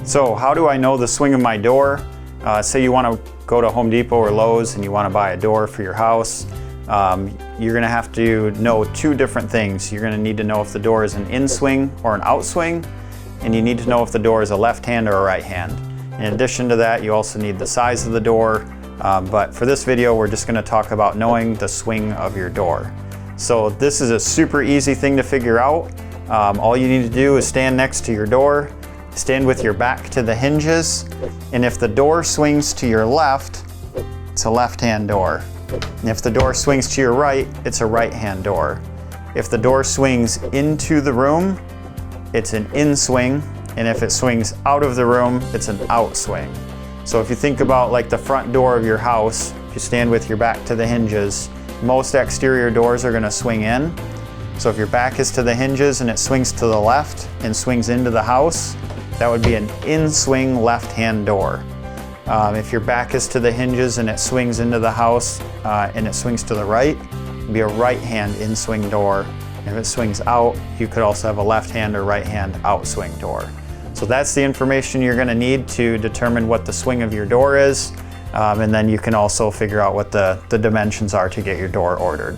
So how do I know the swing of my door? Say you want to go to Home Depot or Lowe's and you want to buy a door for your house. You're going to have to know two different things. You're going to need to know if the door is an inswing or an outswing, and you need to know if the door is a left hand or a right hand. In addition to that, you also need the size of the door, but for this video we're just going to talk about knowing the swing of your door. So this is a super easy thing to figure out. All you need to do is stand next to your door, stand with your back to the hinges, and if the door swings to your left, it's a left-hand door. And if the door swings to your right, it's a right-hand door. If the door swings into the room, it's an in-swing, and if it swings out of the room, it's an outswing. So if you think about like the front door of your house, if you stand with your back to the hinges, most exterior doors are going to swing in. So if your back is to the hinges and it swings to the left and swings into the house, that would be an in-swing left-hand door. If your back is to the hinges and it swings into the house and it swings to the right, it'd be a right-hand in-swing door. And if it swings out, you could also have a left-hand or right-hand outswing door. So that's the information you're going to need to determine what the swing of your door is, and then you can also figure out what the dimensions are to get your door ordered.